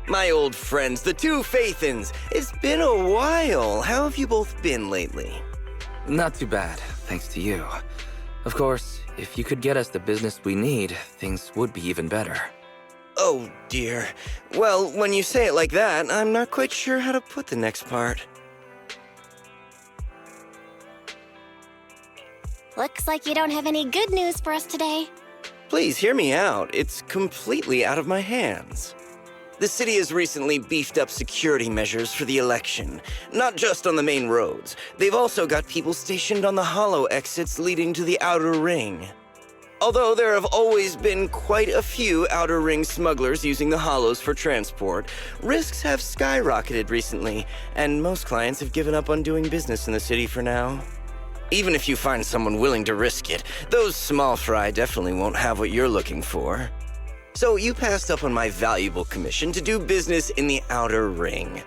My old friends, the two Faithins. It's been a while. How have you both been lately? Not too bad, thanks to you. Of course, if you could get us the business we need, things would be even better. Oh, dear. Well, when you say it like that, I'm not quite sure how to put the next part. Looks like you don't have any good news for us today. Please hear me out. It's completely out of my hands. The city has recently beefed up security measures for the election, not just on the main roads. They've also got people stationed on the hollow exits leading to the outer ring. Although there have always been quite a few outer ring smugglers using the hollows for transport, risks have skyrocketed recently, and most clients have given up on doing business in the city for now. Even if you find someone willing to risk it, those small fry definitely won't have what you're looking for. So you passed up on my valuable commission to do business in the outer ring.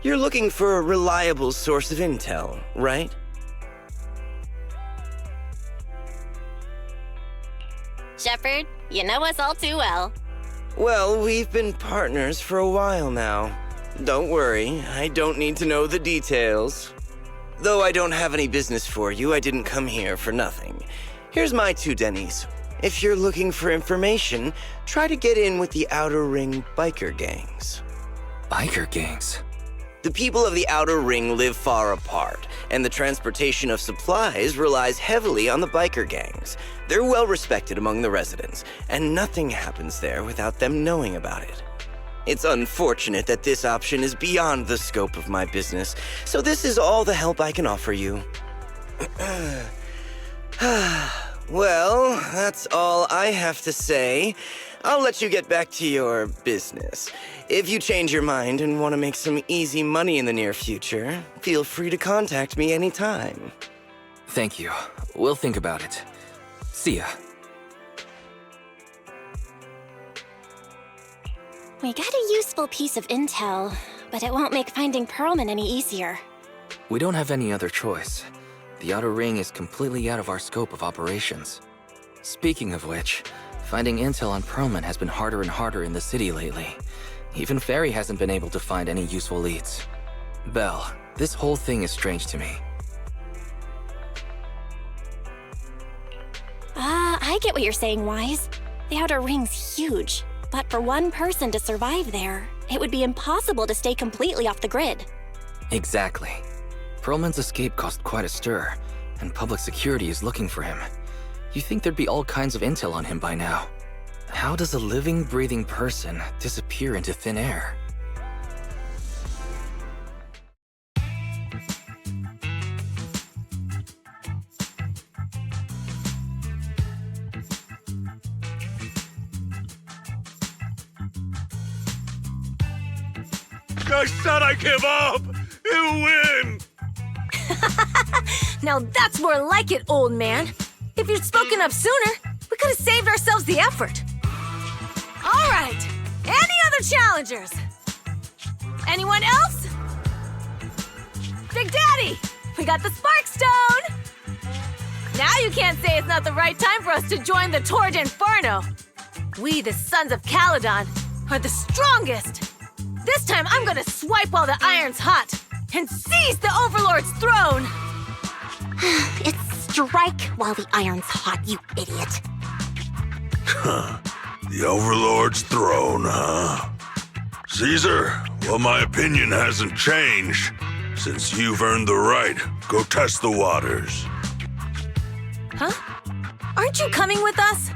You're looking for a reliable source of intel, right? Shepard, you know us all too well. Well, we've been partners for a while now. Don't worry, I don't need to know the details. Though I don't have any business for you, I didn't come here for nothing. Here's my 2 Denny's. If you're looking for information, try to get in with the Outer Ring biker gangs. Biker gangs? The people of the Outer Ring live far apart, and the transportation of supplies relies heavily on the biker gangs. They're well respected among the residents, and nothing happens there without them knowing about it. It's unfortunate that this option is beyond the scope of my business, so this is all the help I can offer you. Well, that's all I have to say. I'll let you get back to your business. If you change your mind and want to make some easy money in the near future, feel free to contact me anytime. Thank you. We'll think about it. See ya. We got a useful piece of intel, but it won't make finding Perlman any easier. We don't have any other choice. The Outer Ring is completely out of our scope of operations. Speaking of which, finding intel on Perlman has been harder and harder in the city lately. Even Ferry hasn't been able to find any useful leads. Belle, this whole thing is strange to me. I get what you're saying, Wise. The Outer Ring's huge, but for one person to survive there, it would be impossible to stay completely off the grid. Exactly. Perlman's escape caused quite a stir, and public security is looking for him. You'd think there'd be all kinds of intel on him by now. How does a living, breathing person disappear into thin air? I said I give up! You win! Now that's more like it, old man. If you'd spoken up sooner, we could have saved ourselves the effort. All right, any other challengers? Anyone else? Big Daddy, we got the Spark Stone! Now you can't say it's not the right time for us to join the Torrid Inferno. We, the Sons of Calydon, are the strongest. This time I'm gonna swipe while the iron's hot and seize the Overlord's throne! It's strike while the iron's hot, you idiot. The Overlord's throne, huh? Caesar, well, my opinion hasn't changed. Since you've earned the right, go test the waters. Huh? Aren't you coming with us?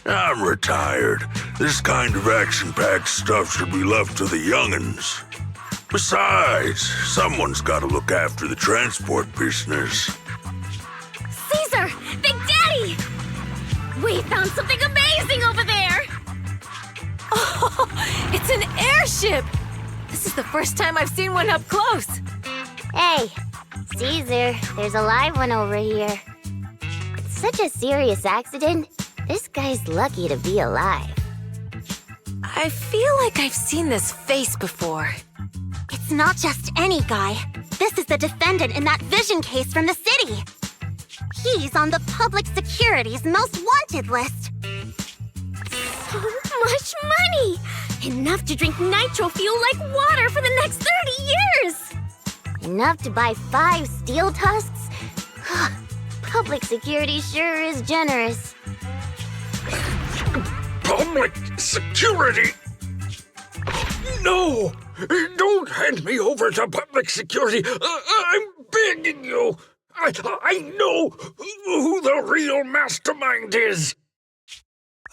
I'm retired. This kind of action-packed stuff should be left to the young'uns. Besides, someone's got to look after the transport business. Caesar! Big Daddy! We found something amazing over there! Oh, it's an airship! This is the first time I've seen one up close. Hey, Caesar, there's a live one over here. It's such a serious accident. This guy's lucky to be alive. I feel like I've seen this face before. It's not just any guy. This is the defendant in that vision case from the city. He's on the public security's most wanted list. So much money! Enough to drink nitro fuel like water for the next 30 years! Enough to buy 5 steel tusks? Public security sure is generous. Public security? No! Don't hand me over to public security! I'm begging you! I know who the real mastermind is!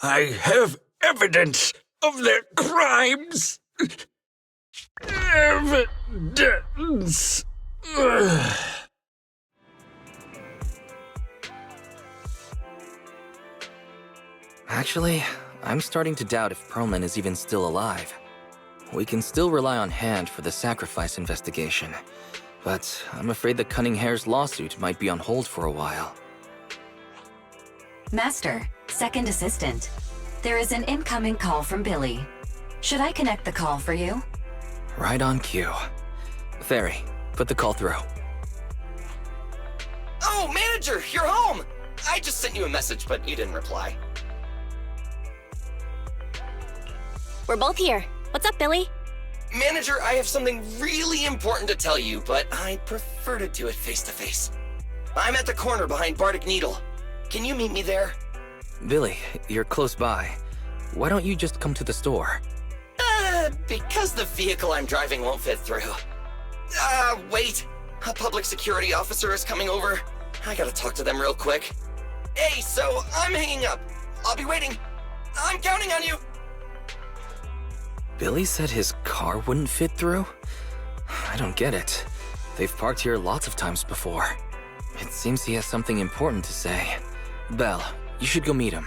I have evidence of their crimes! Evidence! Actually, I'm starting to doubt if Perlman is even still alive. We can still rely on Hand for the sacrifice investigation, but I'm afraid the Cunning Hare's lawsuit might be on hold for a while. Master, second assistant. There is an incoming call from Billy. Should I connect the call for you? Right on cue. Fairy, put the call through. Oh, manager, you're home! I just sent you a message, but you didn't reply. We're both here. What's up, Billy? Manager, I have something really important to tell you, but I'd prefer to do it face-to-face. I'm at the corner behind Bardic Needle. Can you meet me there? Billy, you're close by. Why don't you just come to the store? Because the vehicle I'm driving won't fit through. Wait. A public security officer is coming over. I gotta talk to them real quick. Hey, so I'm hanging up. I'll be waiting. I'm counting on you. Billy said his car wouldn't fit through? I don't get it. They've parked here lots of times before. It seems he has something important to say. Belle, you should go meet him.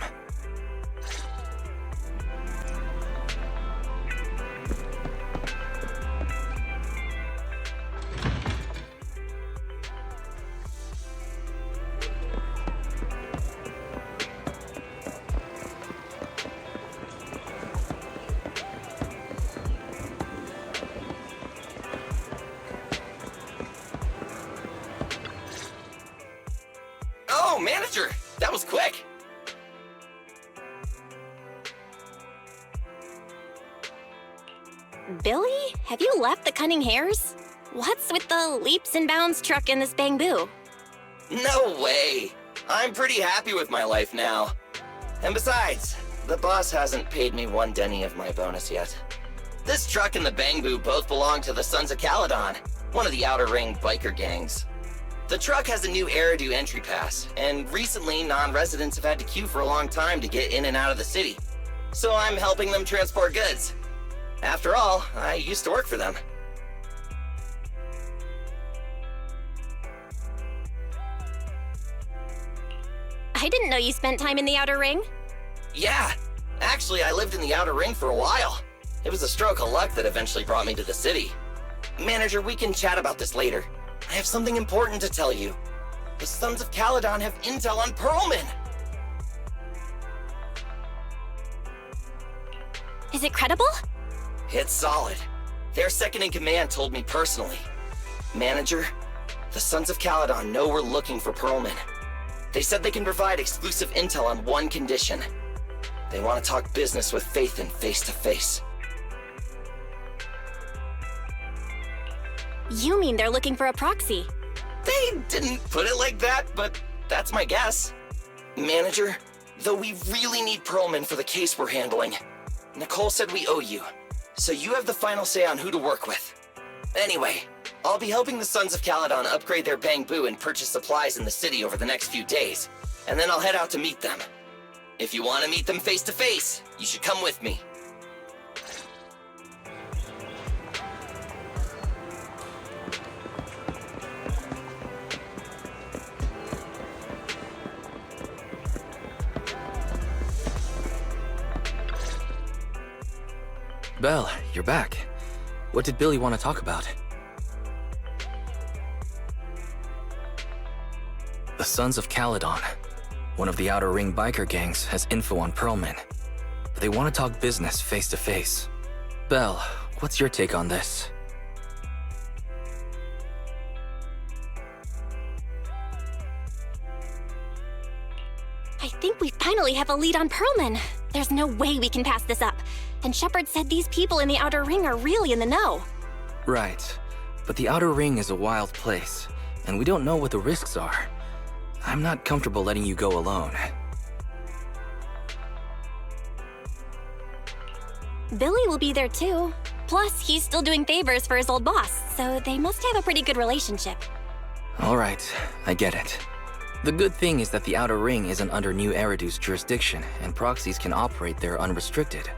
Oh, manager, that was quick. Billy? Have you left the Cunning Hares? What's with the leaps and bounds truck and this bamboo? No way. I'm pretty happy with my life now. And besides, the boss hasn't paid me 1 denny of my bonus yet. This truck and the Bangbu both belong to the Sons of Calydon, one of the Outer Ring biker gangs. The truck has a new Eridu entry pass, and recently non-residents have had to queue for a long time to get in and out of the city. So I'm helping them transport goods. After all, I used to work for them. I didn't know you spent time in the Outer Ring. Yeah, actually I lived in the Outer Ring for a while. It was a stroke of luck that eventually brought me to the city. Manager, we can chat about this later. I have something important to tell you. The Sons of Calydon have intel on Perlman. Is it credible? It's solid. Their second-in-command told me personally. Manager, the Sons of Calydon know we're looking for Perlman. They said they can provide exclusive intel on one condition. They want to talk business with Faith and face-to-face. You mean they're looking for a proxy? They didn't put it like that, but that's my guess. Manager, though we really need Perlman for the case we're handling, Nicole said we owe you, so you have the final say on who to work with. Anyway, I'll be helping the Sons of Calydon upgrade their Bangbu and purchase supplies in the city over the next few days, and then I'll head out to meet them. If you want to meet them face to face, you should come with me. Belle, you're back. What did Billy want to talk about? The Sons of Calydon, one of the Outer Ring biker gangs, has info on Perlman. But they want to talk business face to face. Belle, what's your take on this? I think we finally have a lead on Perlman. There's no way we can pass this up. And Shepard said these people in the Outer Ring are really in the know. Right. But the Outer Ring is a wild place, and we don't know what the risks are. I'm not comfortable letting you go alone. Billy will be there too. Plus, he's still doing favors for his old boss, so they must have a pretty good relationship. All right, I get it. The good thing is that the Outer Ring isn't under New Eridu's jurisdiction, and proxies can operate there unrestricted.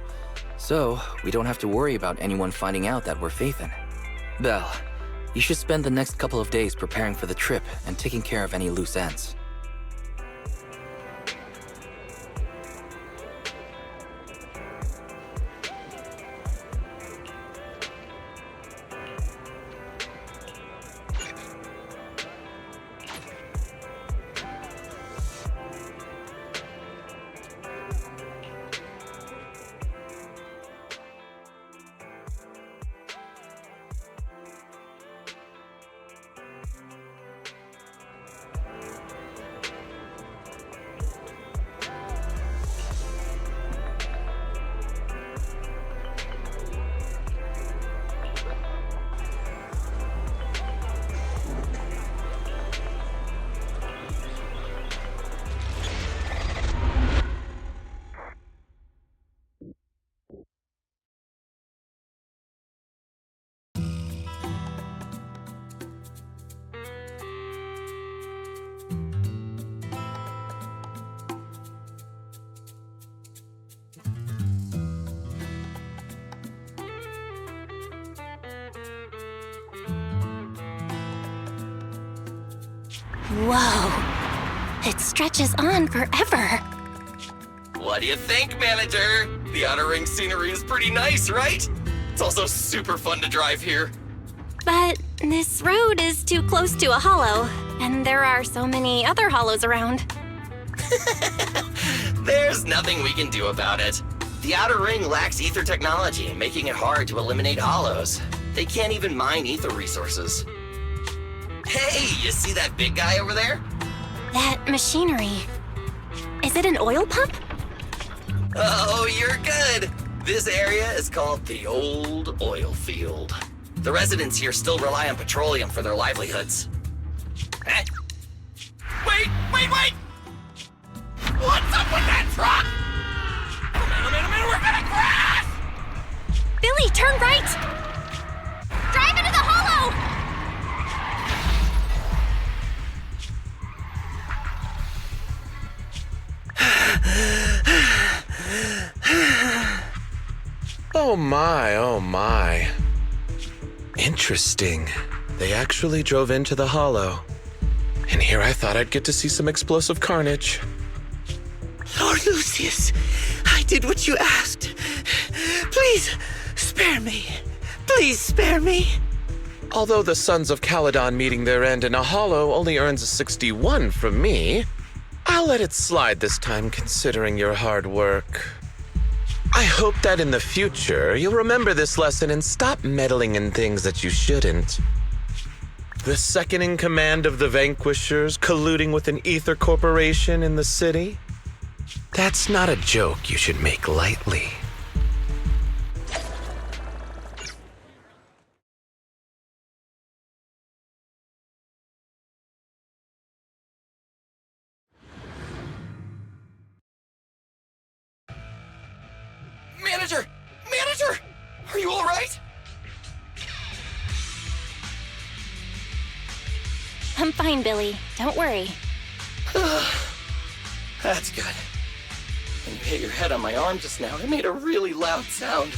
So, we don't have to worry about anyone finding out that we're Phaethon. Belle, you should spend the next couple of days preparing for the trip and taking care of any loose ends. Whoa. It stretches on forever. What do you think, manager? The Outer Ring scenery is pretty nice, right? It's also super fun to drive here. But this road is too close to a hollow, and there are so many other hollows around. There's nothing we can do about it. The Outer Ring lacks ether technology, making it hard to eliminate hollows. They can't even mine ether resources. Hey, you see that big guy over there? That machinery. Is it an oil pump? Oh, you're good. This area is called the Old Oil Field. The residents here still rely on petroleum for their livelihoods. Eh? Wait! What's up with that truck? Oh man, we're gonna crash! Billy, turn right! Drive into the hollow! Oh my. Interesting. They actually drove into the hollow. And here I thought I'd get to see some explosive carnage. Lord Lucius, I did what you asked. Please, spare me. Please spare me. Although the Sons of Calydon meeting their end in a hollow only earns a 61 from me, I'll let it slide this time considering your hard work. I hope that in the future you'll remember this lesson and stop meddling in things that you shouldn't. The second in command of the Vanquishers colluding with an ether corporation in the city? That's not a joke you should make lightly. Manager! Are you all right? I'm fine, Billy. Don't worry. That's good. When you hit your head on my arm just now, it made a really loud sound.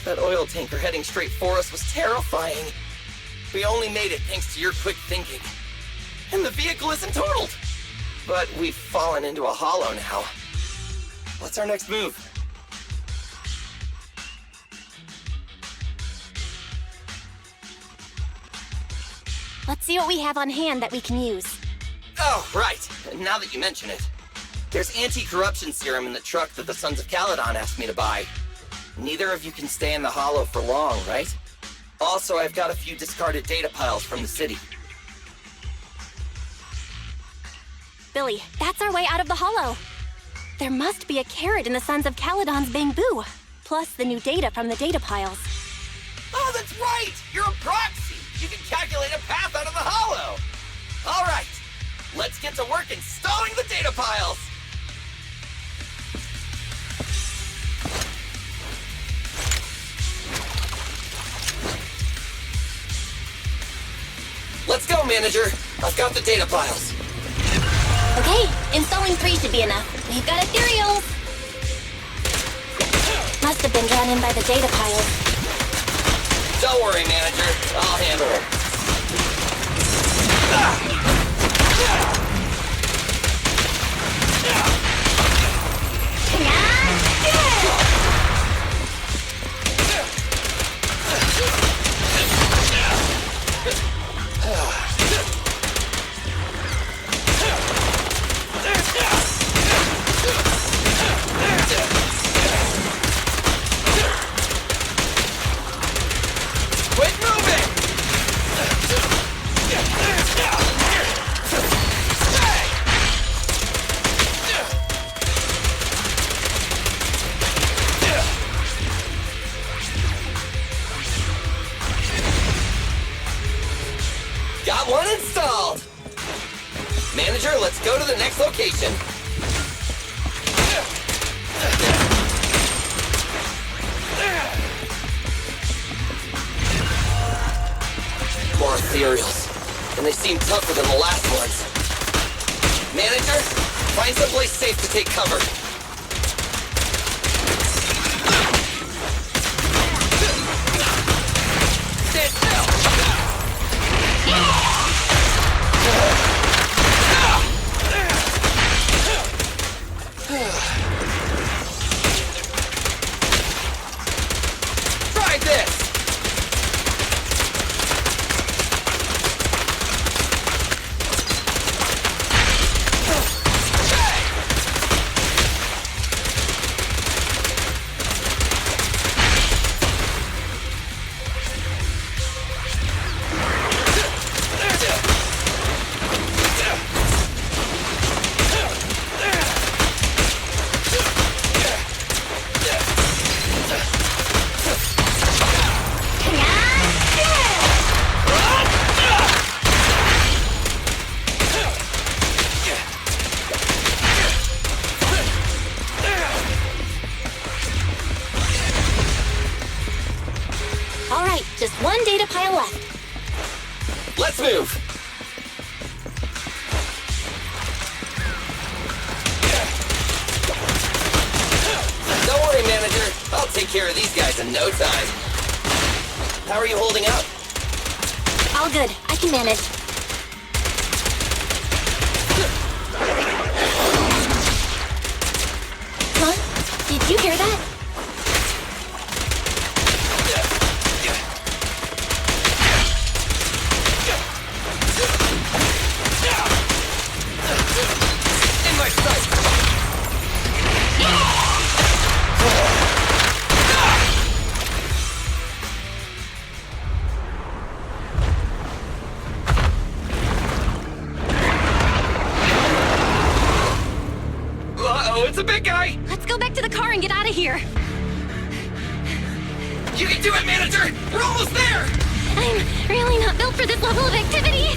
That oil tanker heading straight for us was terrifying. We only made it thanks to your quick thinking. And the vehicle isn't totaled. But we've fallen into a hollow now. What's our next move? Let's see what we have on hand that we can use. Oh, right. Now that you mention it. There's anti-corruption serum in the truck that the Sons of Calydon asked me to buy. Neither of you can stay in the hollow for long, right? Also, I've got a few discarded data piles from the city. Billy, that's our way out of the hollow. There must be a carrot in the Sons of Calydon's bamboo, plus the new data from the data piles. Oh, that's right! You're a proxy! You can calculate a path out of the hollow! All right, let's get to work installing the data piles! Let's go, Manager! I've got the data piles. Okay, installing 3 should be enough. We've got ethereals! Must have been drawn in by the data piles. Don't worry, Manager. I'll handle it. Quit moving! Got one installed! Manager, let's go to the next location. More ethereals, and they seem tougher than the last ones. Manager, find someplace safe to take cover. Stand still! Try this! All right, just 1 data pile left. Let's move! Don't worry, Manager. I'll take care of these guys in no time. How are you holding up? All good, I can manage. Huh? Did you hear that? In my sight! Uh-oh, it's a big guy! Let's go back to the car and get out of here. You can do it, Manager! We're almost there! I'm really not built for this level of activity.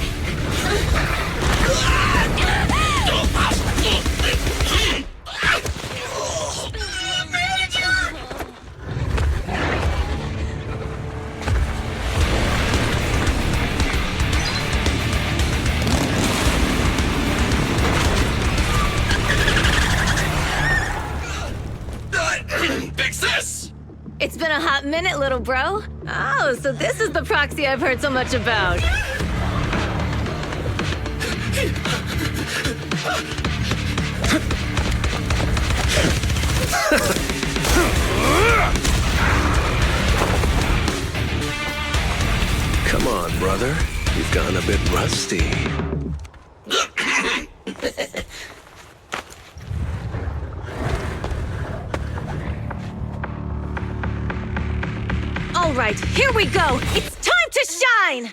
Fix this! It's been a hot minute, little bro. Oh, so this is the proxy I've heard so much about. Come on, brother. You've gone a bit rusty. All right, here we go. It's time to shine!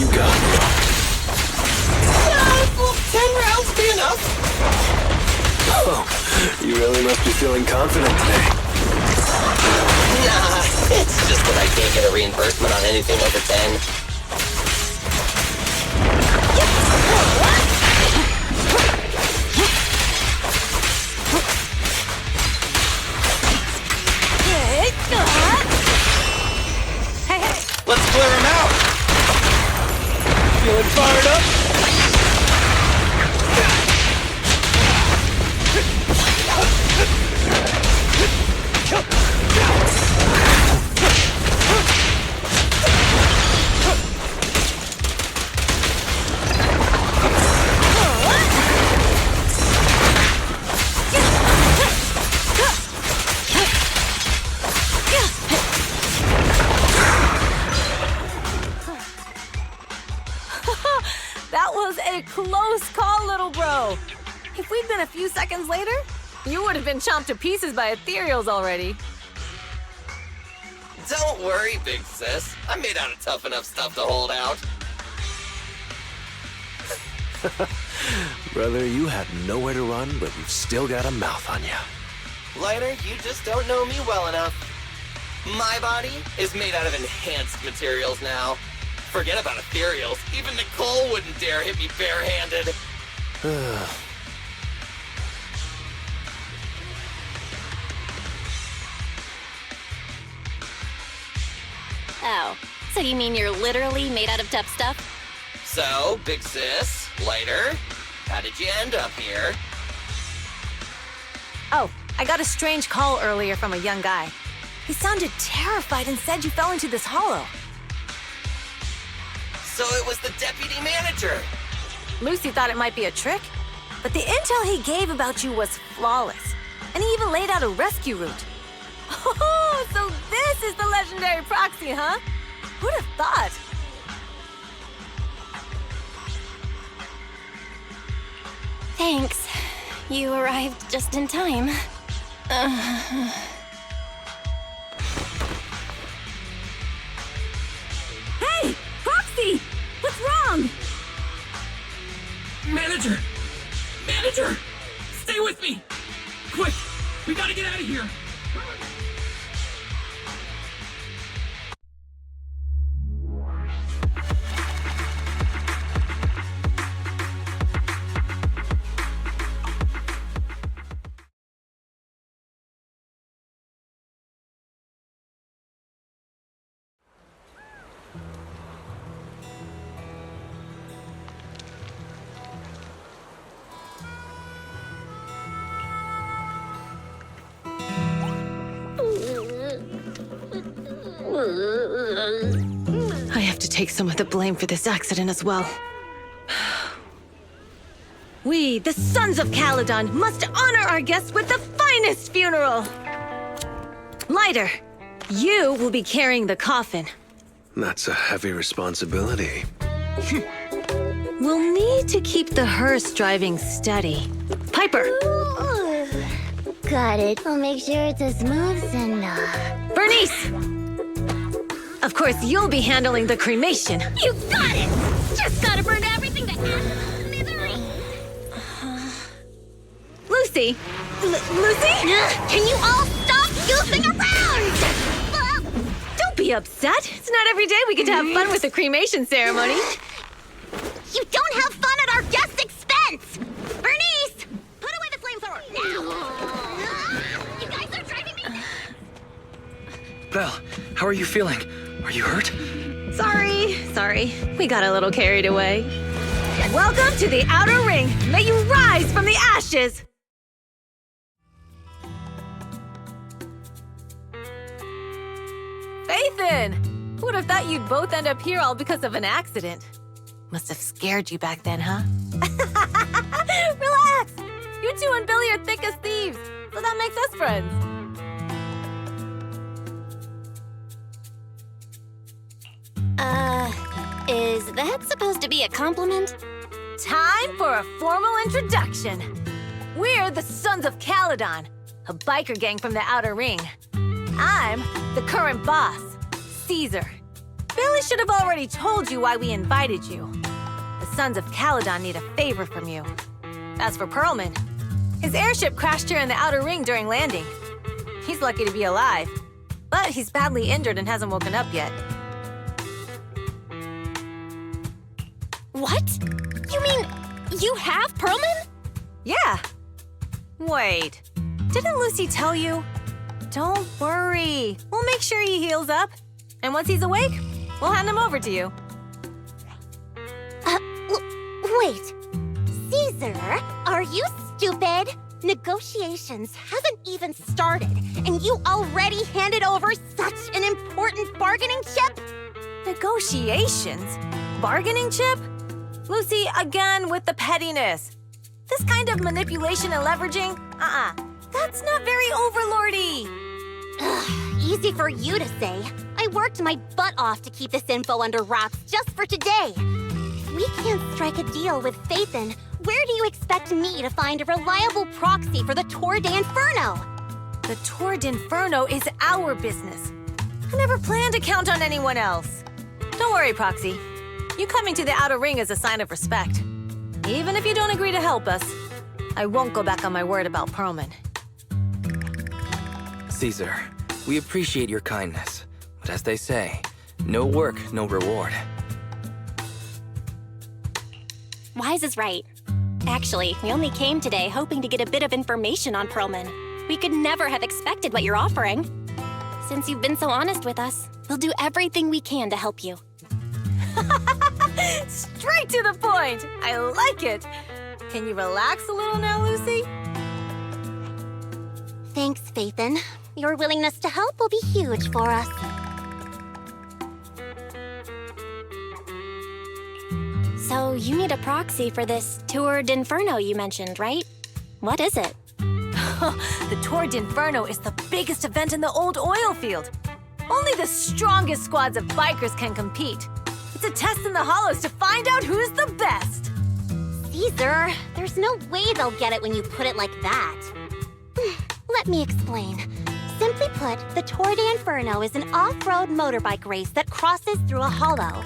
you got? 10 rounds be enough? Oh, you really must be feeling confident today. Nah, it's just that I can't get a reimbursement on anything over 10. Let's clear him out! Feeling fired up? That was a close call, little bro. If we'd been a few seconds later, you would have been chomped to pieces by ethereals already. Don't worry, big sis. I'm made out of tough enough stuff to hold out. Brother, you have nowhere to run, but you've still got a mouth on you. Lighter, you just don't know me well enough. My body is made out of enhanced materials now. Forget about ethereals. Even Nicole wouldn't dare hit me barehanded. Oh, so you mean you're literally made out of tough stuff? So, big sis, Lighter, how did you end up here? Oh, I got a strange call earlier from a young guy. He sounded terrified and said you fell into this hollow. So it was the deputy manager. Lucy thought it might be a trick, but the intel he gave about you was flawless. And he even laid out a rescue route. Oh, so this is the legendary proxy, huh? Who'd have thought? Thanks. You arrived just in time. Hey! Proxy! What's wrong? Manager! Manager! Stay with me! Quick! We gotta get out of here! I have to take some of the blame for this accident as well. We, the Sons of Calydon, must honor our guests with the finest funeral! Lighter, you will be carrying the coffin. That's a heavy responsibility. We'll need to keep the hearse driving steady. Piper! Got it. I'll make sure it's as smooth enough. Bernice! Of course, you'll be handling the cremation. You got it! Just gotta burn everything to smithereens. Lucy! Lucy? Can you all stop goofing around? Don't be upset. It's not every day we get to have fun with the cremation ceremony. You don't have fun at our guest expense! Bernice! Put away the flamethrower now! You guys are driving me nuts! Belle, how are you feeling? Are you hurt? Sorry. We got a little carried away. Welcome to the Outer Ring. May you rise from the ashes! Faithin! Who would have thought you'd both end up here all because of an accident? Must have scared you back then, huh? Relax! You two and Billy are thick as thieves, so that makes us friends. Is that supposed to be a compliment? Time for a formal introduction. We're the Sons of Calydon, a biker gang from the Outer Ring. I'm the current boss, Caesar. Billy should have already told you why we invited you. The Sons of Calydon need a favor from you. As for Pearlman, his airship crashed here in the Outer Ring during landing. He's lucky to be alive, but he's badly injured and hasn't woken up yet. What? You mean you have Pearlman? Yeah. Wait, didn't Lucy tell you? Don't worry. We'll make sure he heals up. And once he's awake, we'll hand him over to you. Wait. Caesar, are you stupid? Negotiations haven't even started, and you already handed over such an important bargaining chip? Negotiations? Bargaining chip? Lucy, again with the pettiness. This kind of manipulation and leveraging? That's not very overlordy. Easy for you to say. I worked my butt off to keep this info under wraps just for today. If we can't strike a deal with Phaethon, where do you expect me to find a reliable proxy for the Tour d'Inferno? The Tour d'Inferno is our business. I never planned to count on anyone else. Don't worry, Proxy. You coming to the Outer Ring is a sign of respect. Even if you don't agree to help us, I won't go back on my word about Pearlman. Caesar, we appreciate your kindness, but as they say, no work, no reward. Wise is right. Actually, we only came today hoping to get a bit of information on Pearlman. We could never have expected what you're offering. Since you've been so honest with us, we'll do everything we can to help you. Straight to the point! I like it! Can you relax a little now, Lucy? Thanks, Phaethon. Your willingness to help will be huge for us. So you need a proxy for this Tour d'Inferno you mentioned, right? What is it? The Tour d'Inferno is the biggest event in the old oil field. Only the strongest squads of bikers can compete. It's a test in the hollows to find out who's the best. Caesar, there's no way they'll get it when you put it like that. Let me explain. Simply put, the Tour d'Inferno is an off-road motorbike race that crosses through a hollow.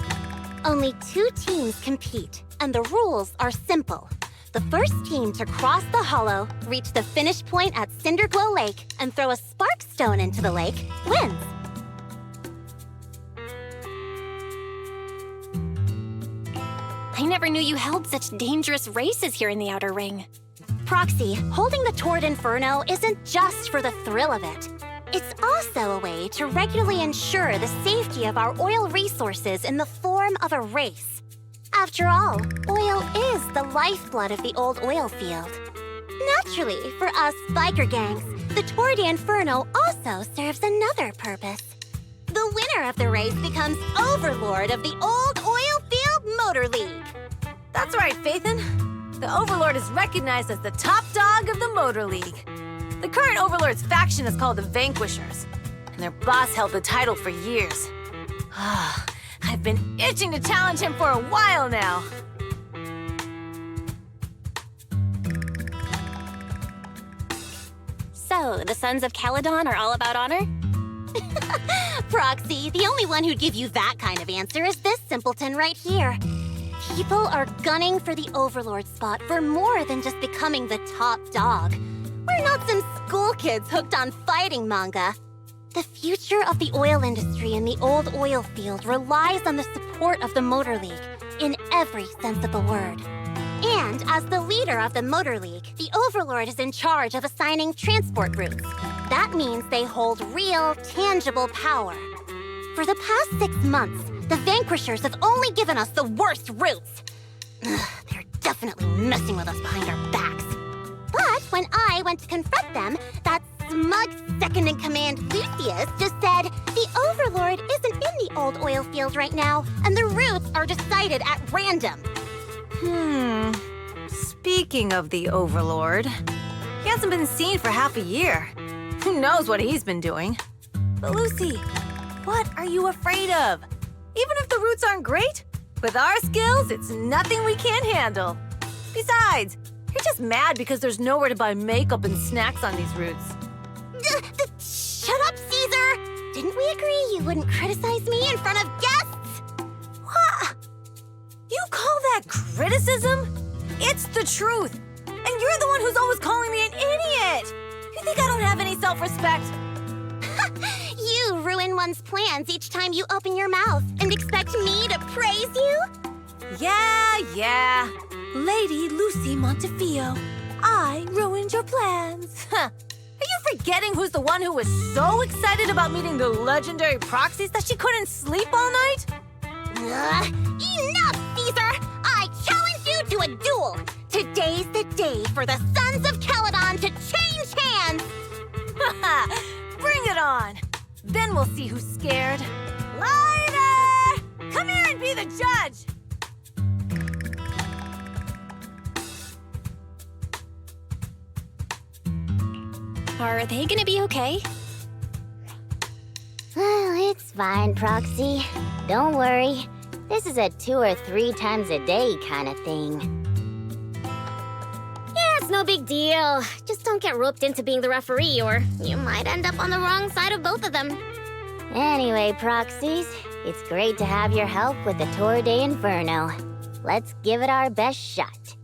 Only 2 teams compete, and the rules are simple. The first team to cross the hollow, reach the finish point at Cinderglow Lake, and throw a spark stone into the lake, wins. I never knew you held such dangerous races here in the Outer Ring. Proxy, holding the Tour d'Inferno isn't just for the thrill of it. It's also a way to regularly ensure the safety of our oil resources in the form of a race. After all, oil is the lifeblood of the old oil field. Naturally, for us biker gangs, the Tour d'Inferno also serves another purpose. The winner of the race becomes overlord of the old oil field motor league. That's right, Phaethon. The Overlord is recognized as the top dog of the Motor League. The current Overlord's faction is called the Vanquishers, and their boss held the title for years. I've been itching to challenge him for a while now. So, the Sons of Calydon are all about honor? Proxy, the only one who'd give you that kind of answer is this simpleton right here. People are gunning for the Overlord spot for more than just becoming the top dog. We're not some school kids hooked on fighting manga. The future of the oil industry in the old oil field relies on the support of the Motor League, in every sense of the word. And as the leader of the Motor League, the Overlord is in charge of assigning transport routes. That means they hold real, tangible power. For the past 6 months, the Vanquishers have only given us the worst routes. They're definitely messing with us behind our backs. But when I went to confront them, that smug second-in-command Lucius just said the Overlord isn't in the old oil field right now, and the routes are decided at random. Speaking of the Overlord, he hasn't been seen for half a year. Who knows what he's been doing? But Lucy, what are you afraid of? Even if the routes aren't great, with our skills, it's nothing we can't handle. Besides, you're just mad because there's nowhere to buy makeup and snacks on these routes. Shut up, Caesar! Didn't we agree you wouldn't criticize me in front of guests? criticism? It's the truth. And you're the one who's always calling me an idiot. You think I don't have any self-respect? You ruin one's plans each time you open your mouth and expect me to praise you? Yeah. Lady Lucy Montefiore, I ruined your plans. Huh. Are you forgetting who's the one who was so excited about meeting the legendary proxies that she couldn't sleep all night? Enough, Caesar! I challenge you to a duel! Today's the day for the Sons of Calydon to change hands! Bring it on! Then we'll see who's scared. Lighter! Come here and be the judge! Are they gonna be okay? Well, it's fine, Proxy. Don't worry. This is a 2 or 3 times a day kind of thing. Yeah, it's no big deal. Just don't get roped into being the referee, or you might end up on the wrong side of both of them. Anyway, Proxies, it's great to have your help with the Tour de Inferno. Let's give it our best shot.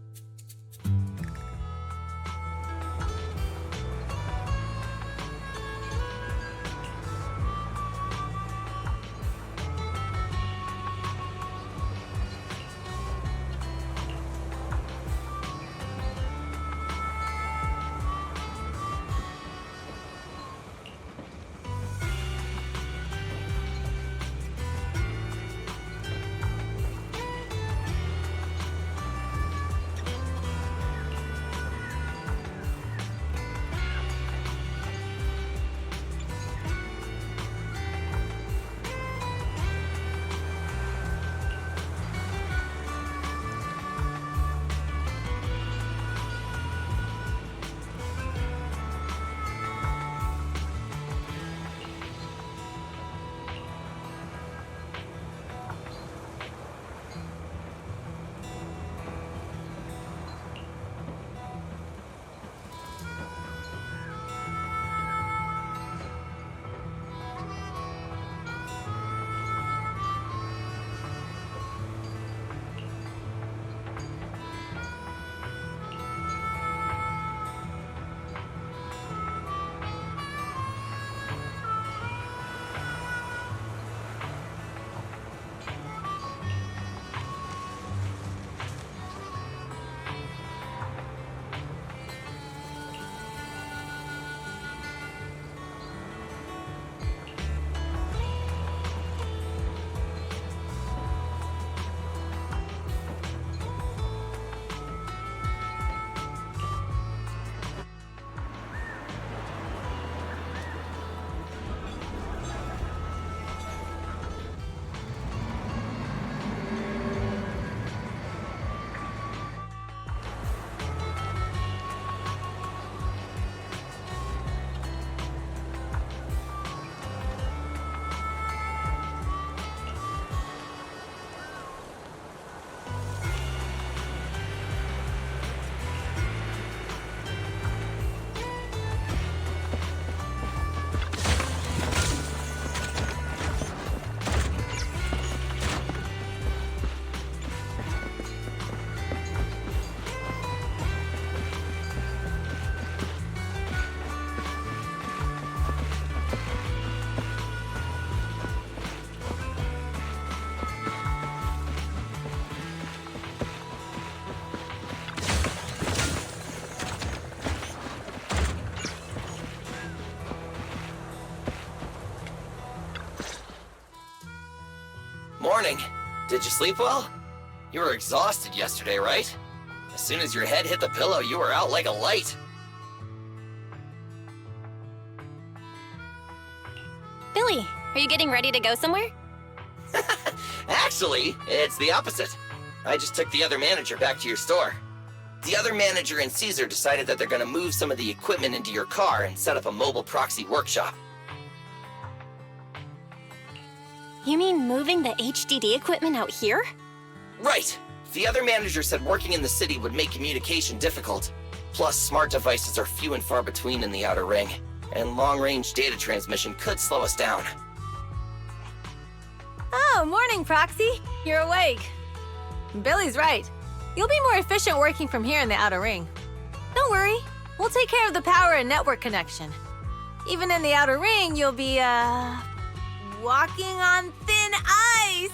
Morning. Did you sleep well? You were exhausted yesterday, right? As soon as your head hit the pillow, you were out like a light. Billy, are you getting ready to go somewhere? Actually, it's the opposite. I just took the other manager back to your store. The other manager and Caesar decided that they're gonna move some of the equipment into your car and set up a mobile proxy workshop. You mean moving the HDD equipment out here? Right. The other manager said working in the city would make communication difficult. Plus, smart devices are few and far between in the Outer Ring, and long-range data transmission could slow us down. Oh, morning, Proxy. You're awake. Billy's right. You'll be more efficient working from here in the outer ring. Don't worry, we'll take care of the power and network connection. Even in the outer ring, you'll be, walking on thin ice!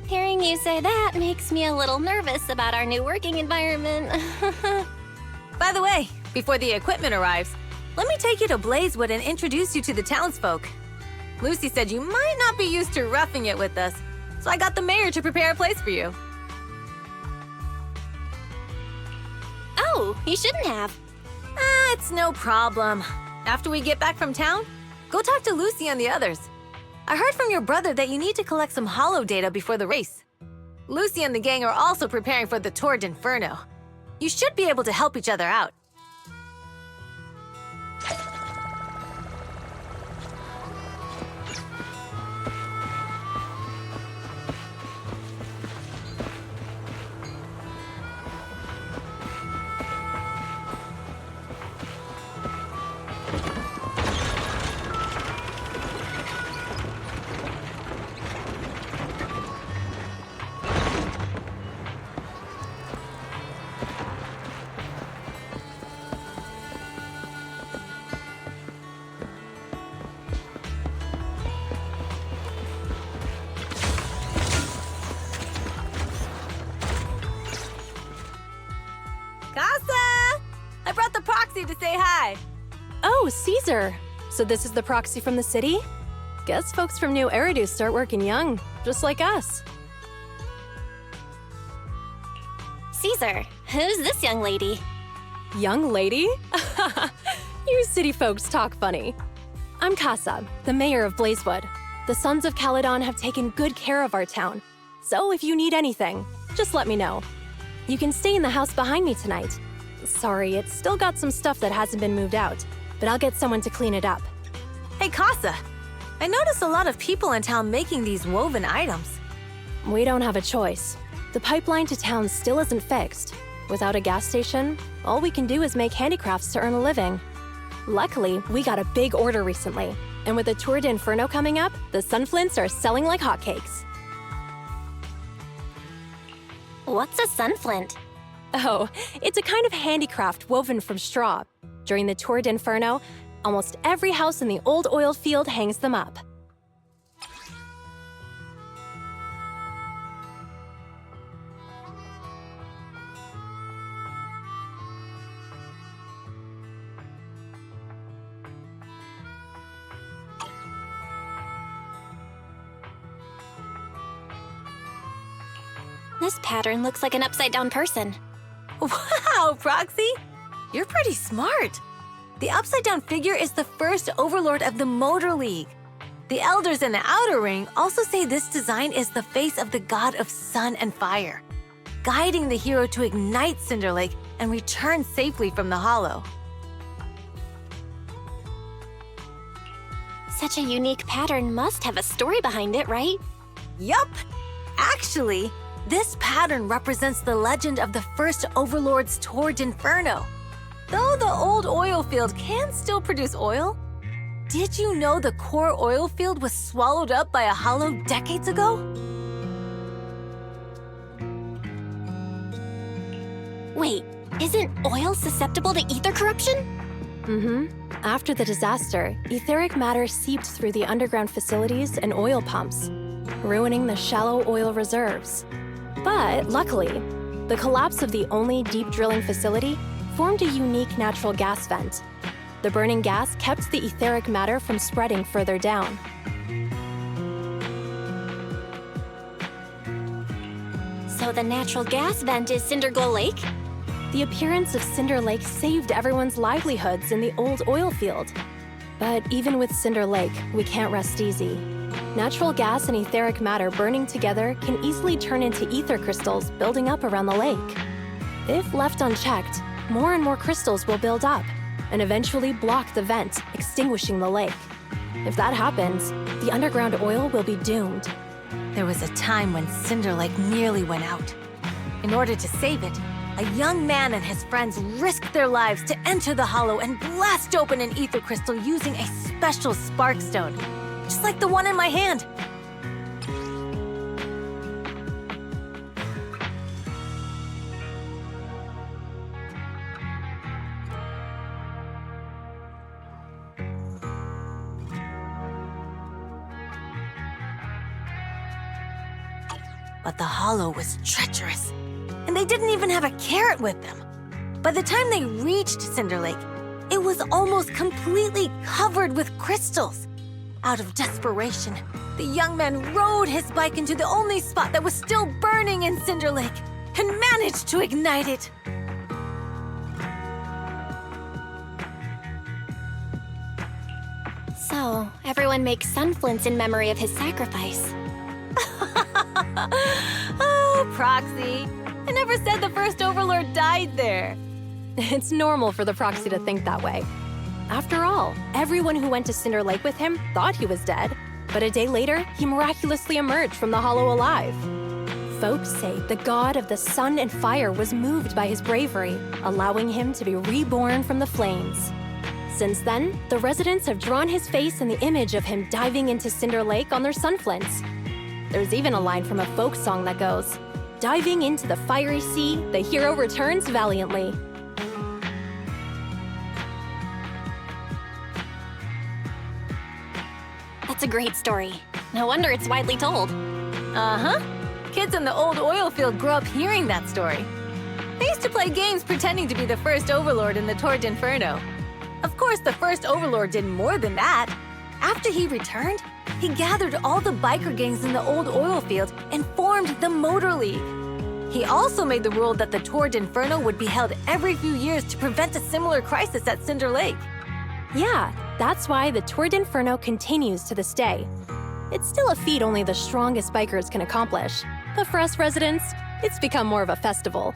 Hearing you say that makes me a little nervous about our new working environment. By the way, before the equipment arrives, let me take you to Blazewood and introduce you to the townsfolk. Lucy said you might not be used to roughing it with us, so I got the mayor to prepare a place for you. Oh, you shouldn't have. It's no problem. After we get back from town, go talk to Lucy and the others. I heard from your brother that you need to collect some holo data before the race. Lucy and the gang are also preparing for the Tord Inferno. You should be able to help each other out. Casa! I brought the proxy to say hi. Oh, Caesar. So this is the proxy from the city? Guess folks from New Eridu start working young, just like us. Caesar, who's this young lady? Young lady? You city folks talk funny. I'm Casa, the mayor of Blazewood. The Sons of Calydon have taken good care of our town. So if you need anything, just let me know. You can stay in the house behind me tonight. Sorry, it's still got some stuff that hasn't been moved out, but I'll get someone to clean it up. Hey, Casa. I noticed a lot of people in town making these woven items. We don't have a choice. The pipeline to town still isn't fixed. Without a gas station, all we can do is make handicrafts to earn a living. Luckily, we got a big order recently, and with the Tour de Inferno coming up, the sunflints are selling like hotcakes. What's a sunflint? Oh, it's a kind of handicraft woven from straw. During the Tour de Inferno, almost every house in the old oil field hangs them up. This pattern looks like an upside-down person. Wow, Proxy! You're pretty smart. The upside-down figure is the first overlord of the Motor League. The elders in the Outer Ring also say this design is the face of the god of sun and fire, guiding the hero to ignite Cinder Lake and return safely from the Hollow. Such a unique pattern must have a story behind it, right? Yup! Actually, this pattern represents the legend of the first Overlord's Tour de Inferno. Though the old oil field can still produce oil, did you know the core oil field was swallowed up by a hollow decades ago? Wait, isn't oil susceptible to ether corruption? After the disaster, etheric matter seeped through the underground facilities and oil pumps, ruining the shallow oil reserves. But luckily, the collapse of the only deep drilling facility formed a unique natural gas vent. The burning gas kept the etheric matter from spreading further down. So the natural gas vent is Cindergold Lake? The appearance of Cinder Lake saved everyone's livelihoods in the old oil field. But even with Cinder Lake, we can't rest easy. Natural gas and etheric matter burning together can easily turn into ether crystals building up around the lake. If left unchecked, more and more crystals will build up and eventually block the vent, extinguishing the lake. If that happens, the underground oil will be doomed. There was a time when Cinder Lake nearly went out. In order to save it, A young man and his friends risked their lives to enter the hollow and blast open an ether crystal using a special spark stone, just like the one in my hand. But the hollow was treacherous, and they didn't even have a carrot with them. By the time they reached Cinder Lake, it was almost completely covered with crystals. Out of desperation, the young man rode his bike into the only spot that was still burning in Cinder Lake and managed to ignite it. So, everyone makes sunflints in memory of his sacrifice. Oh, Proxy. I never said the first Overlord died there. It's normal for the Proxy to think that way. After all, everyone who went to Cinder Lake with him thought he was dead, but a day later, he miraculously emerged from the hollow alive. Folks say the god of the sun and fire was moved by his bravery, allowing him to be reborn from the flames. Since then, the residents have drawn his face and the image of him diving into Cinder Lake on their sunflints. There's even a line from a folk song that goes, "Diving into the fiery sea, the hero returns valiantly." That's a great story. No wonder it's widely told. Uh-huh. Kids in the old oil field grew up hearing that story. They used to play games pretending to be the first Overlord in the Torrent Inferno. Of course, the first Overlord did more than that. After he returned, he gathered all the biker gangs in the old oil field and formed the Motor League. He also made the rule that the Torrent Inferno would be held every few years to prevent a similar crisis at Cinder Lake. Yeah, that's why the Torrent Inferno continues to this day. It's still a feat only the strongest bikers can accomplish, but for us residents, it's become more of a festival.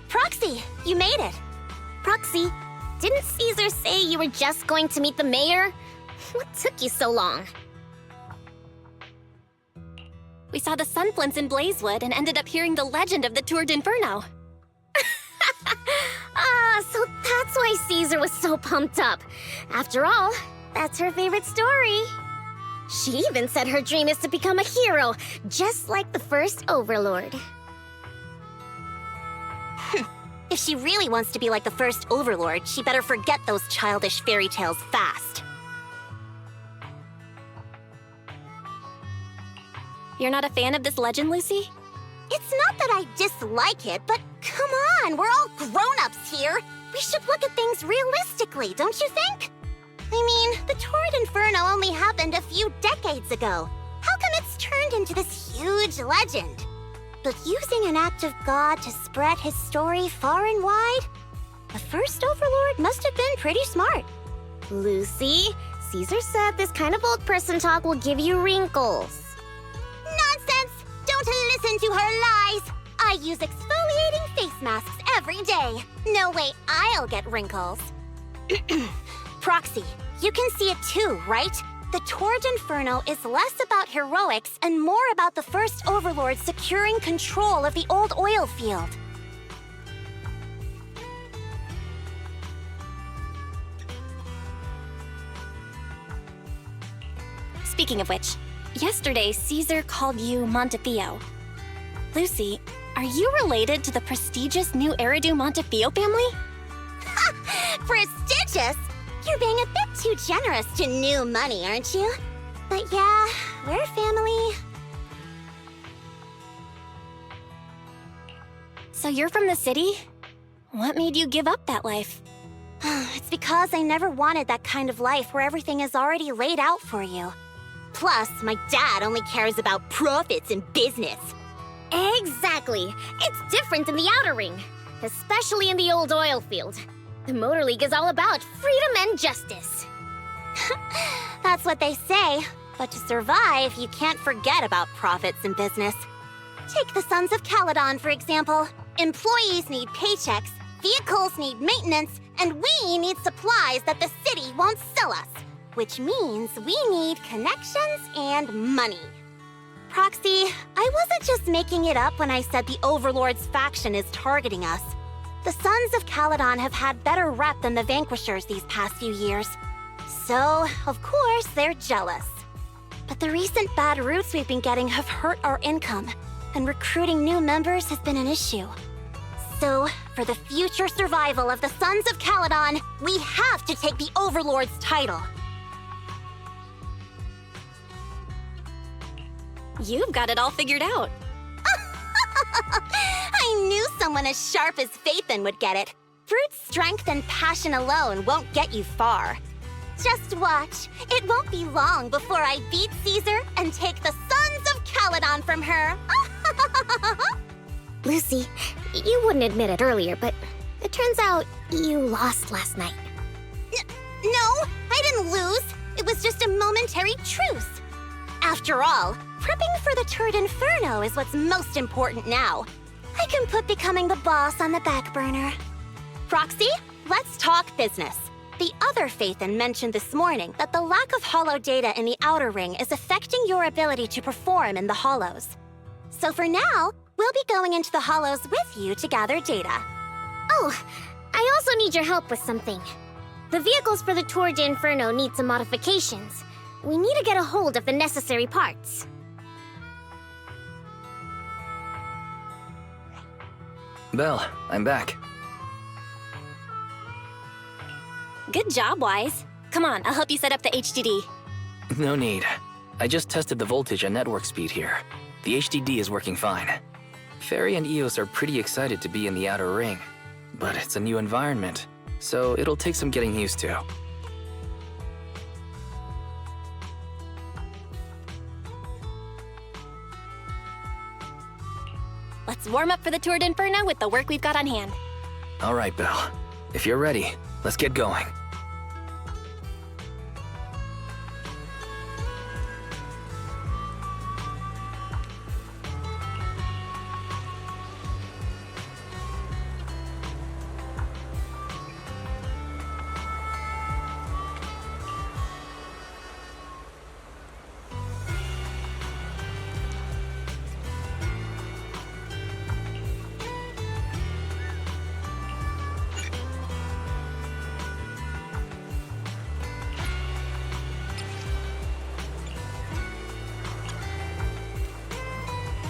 Proxy, you made it. Proxy, didn't Caesar say you were just going to meet the mayor? What took you so long? We saw the sunflints in Blazewood and ended up hearing the legend of the Torrent Inferno. So that's why Caesar was so pumped up. After all, that's her favorite story. She even said her dream is to become a hero, just like the first Overlord. If she really wants to be like the first Overlord, she better forget those childish fairy tales fast. You're not a fan of this legend, Lucy? It's not that I dislike it, but come on, we're all grown-ups here. We should look at things realistically, don't you think? I mean, the Torrent Inferno only happened a few decades ago. How come it's turned into this huge legend? But using an act of God to spread his story far and wide? The first Overlord must have been pretty smart. Lucy, Caesar said this kind of old person talk will give you wrinkles. Nonsense! Don't listen to her lies! I use exfoliating face masks every day. No way I'll get wrinkles. Proxy, you can see it too, right? The Torrent Inferno is less about heroics and more about the first Overlord securing control of the old oil field. Speaking of which, yesterday Caesar called you Montefiore. Lucy, are you related to the prestigious new Eridu Montefiore family? Prestigious? You're being a bit too generous to new money, aren't you? But yeah, we're family. So you're from the city? What made you give up that life? It's because I never wanted that kind of life where everything is already laid out for you. Plus, my dad only cares about profits and business. Exactly. It's different in the Outer Ring, especially in the old oil field. The Motor League is all about freedom and justice. That's what they say. But to survive, you can't forget about profits and business. Take the Sons of Calydon, for example. Employees need paychecks, vehicles need maintenance, and we need supplies that the city won't sell us. Which means we need connections and money. Proxy, I wasn't just making it up when I said the Overlord's faction is targeting us. The Sons of Calydon have had better rep than the Vanquishers these past few years. So, of course, they're jealous. But the recent bad routes we've been getting have hurt our income, and recruiting new members has been an issue. So, for the future survival of the Sons of Calydon, we have to take the Overlord's title. You've got it all figured out. I knew someone as sharp as Phaethon would get it. Brute strength and passion alone won't get you far. Just watch. It won't be long before I beat Caesar and take the Sons of Calydon from her. Lucy, you wouldn't admit it earlier, but it turns out you lost last night. No, I didn't lose. It was just a momentary truce. After all, prepping for the turd Inferno is what's most important now. I can put becoming the boss on the back burner. Proxy, let's talk business. The other Phaethon mentioned this morning that the lack of hollow data in the Outer Ring is affecting your ability to perform in the Hollows. So for now, we'll be going into the Hollows with you to gather data. Oh, I also need your help with something. The vehicles for the Tour de Inferno need some modifications. We need to get a hold of the necessary parts. Belle, I'm back. Good job, Wise. Come on, I'll help you set up the HDD. No need. I just tested the voltage and network speed here. The HDD is working fine. Fairy and Eos are pretty excited to be in the Outer Ring, but it's a new environment, so it'll take some getting used to. Let's warm up for the Tour d'Inferno with the work we've got on hand. All right, Belle. If you're ready, let's get going.